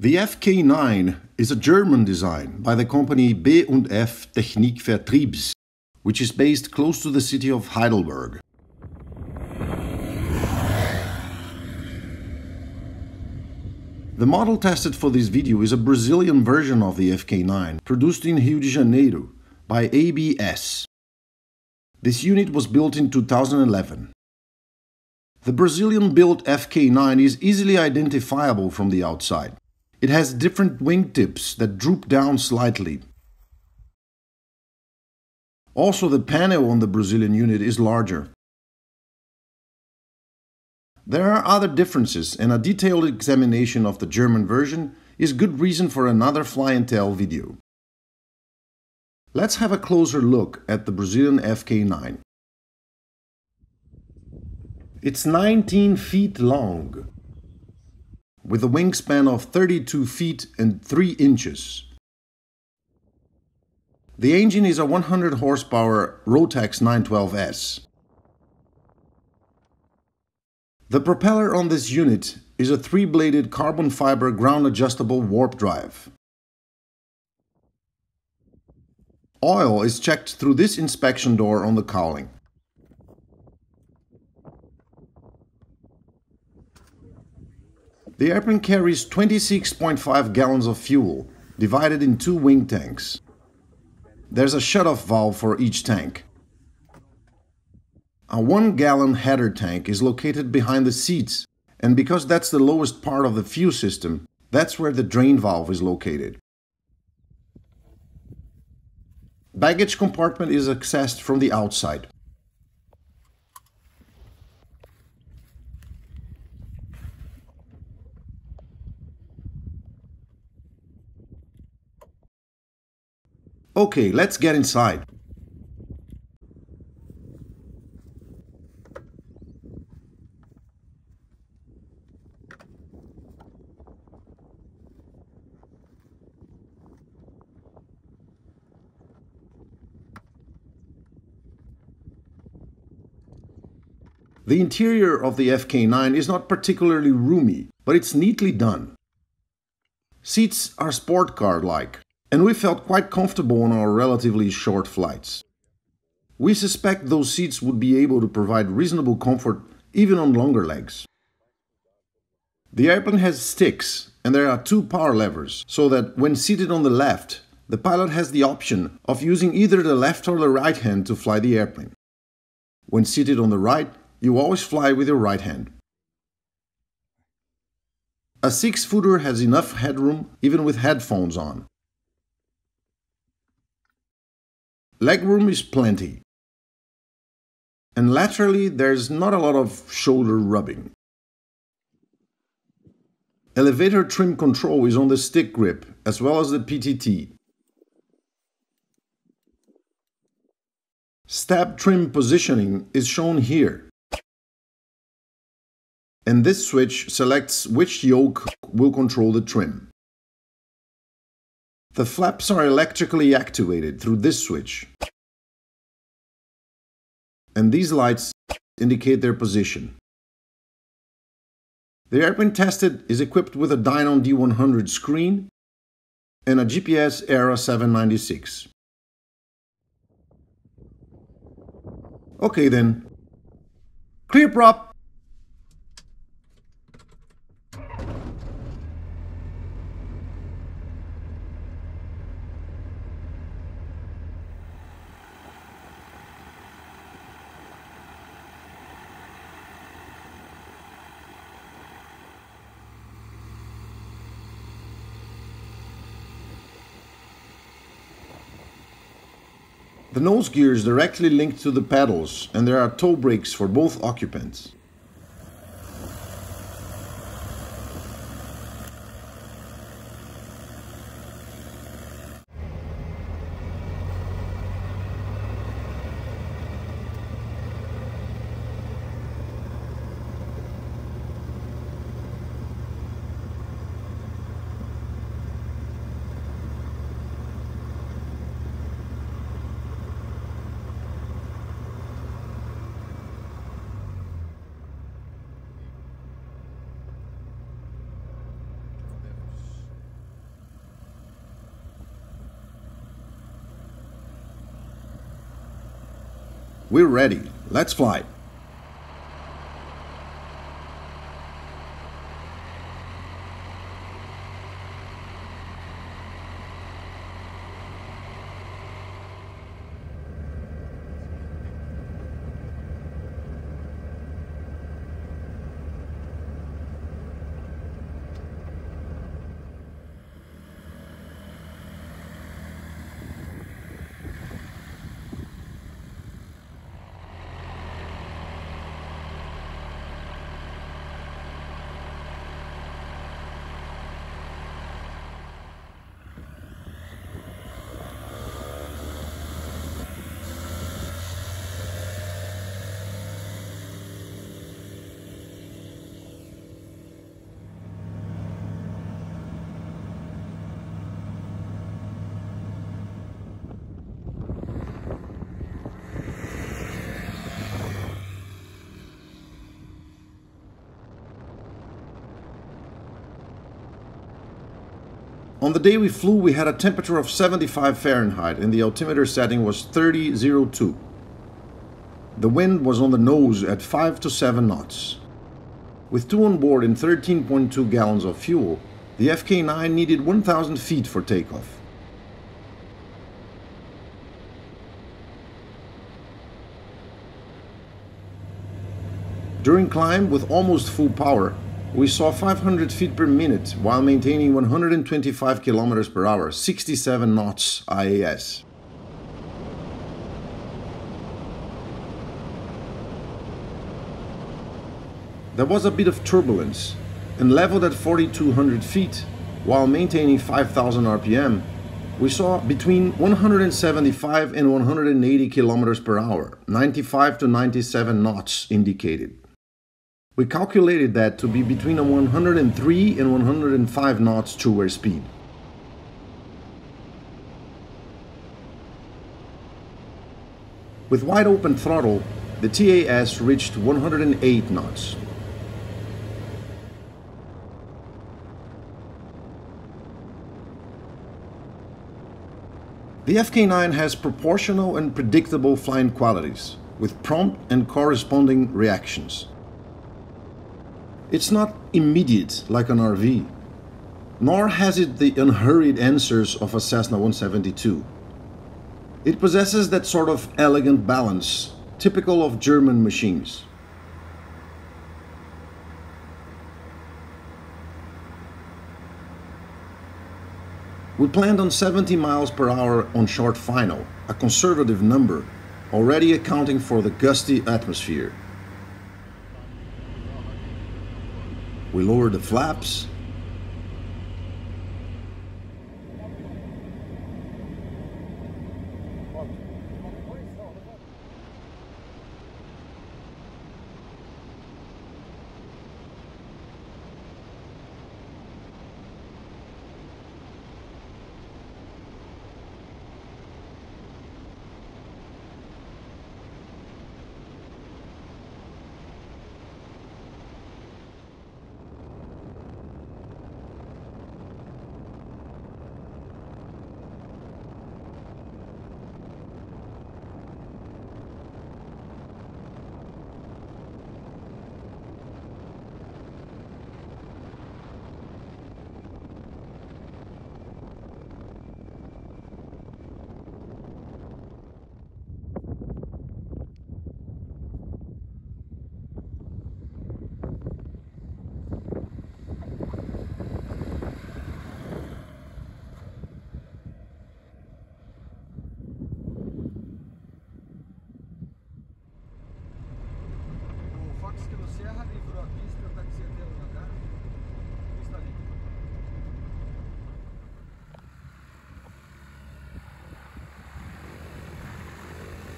The FK-9 is a German design by the company B&F Technikvertriebs, which is based close to the city of Heidelberg. The model tested for this video is a Brazilian version of the FK-9, produced in Rio de Janeiro by ABS. This unit was built in 2011. The Brazilian-built FK-9 is easily identifiable from the outside. It has different wingtips that droop down slightly. Also, the panel on the Brazilian unit is larger. There are other differences, and a detailed examination of the German version is good reason for another Fly&Tell video. Let's have a closer look at the Brazilian FK-9. It's 19 feet long, with a wingspan of 32 feet and 3 inches. The engine is a 100 horsepower Rotax 912S. The propeller on this unit is a 3-bladed carbon fiber ground adjustable warp drive. Oil is checked through this inspection door on the cowling. The airplane carries 26.5 gallons of fuel, divided in 2 wing tanks. There's a shut-off valve for each tank. A 1-gallon header tank is located behind the seats, and because that's the lowest part of the fuel system, that's where the drain valve is located. Baggage compartment is accessed from the outside. Okay, let's get inside. The interior of the FK-9 is not particularly roomy, but it's neatly done. Seats are sport car-like, and we felt quite comfortable on our relatively short flights. We suspect those seats would be able to provide reasonable comfort even on longer legs. The airplane has sticks, and there are 2 power levers, so that when seated on the left, the pilot has the option of using either the left or the right hand to fly the airplane. When seated on the right, you always fly with your right hand. A 6-footer has enough headroom even with headphones on. Legroom is plenty. And laterally there's not a lot of shoulder rubbing. Elevator trim control is on the stick grip as well as the PTT. Stab trim positioning is shown here. And this switch selects which yoke will control the trim. The flaps are electrically activated through this switch. And these lights indicate their position. The airplane tested is equipped with a Dynon D100 screen and a GPS ERA 796. Okay then. Clear prop! The nose gear is directly linked to the pedals, and there are toe brakes for both occupants. We're ready. Let's fly. On the day we flew, we had a temperature of 75 Fahrenheit and the altimeter setting was 3002. The wind was on the nose at 5 to 7 knots. With 2 on board and 13.2 gallons of fuel, the FK-9 needed 1,000 feet for takeoff. During climb with almost full power, we saw 500 feet per minute while maintaining 125 kilometers per hour, 67 knots IAS. There was a bit of turbulence, and leveled at 4,200 feet while maintaining 5,000 RPM, we saw between 175 and 180 kilometers per hour, 95 to 97 knots indicated. We calculated that to be between a 103 and 105 knots true air speed. With wide open throttle, the TAS reached 108 knots. The FK-9 has proportional and predictable flying qualities, with prompt and corresponding reactions. It's not immediate like an RV, nor has it the unhurried answers of a Cessna 172. It possesses that sort of elegant balance, typical of German machines. We planned on 70 miles per hour on short final, a conservative number, already accounting for the gusty atmosphere. We lowered the flaps.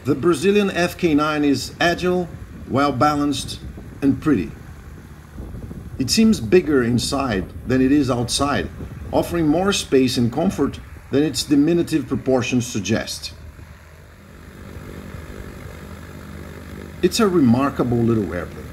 The Brazilian FK-9 is agile, well-balanced, and pretty. It seems bigger inside than it is outside, offering more space and comfort than its diminutive proportions suggest. It's a remarkable little airplane.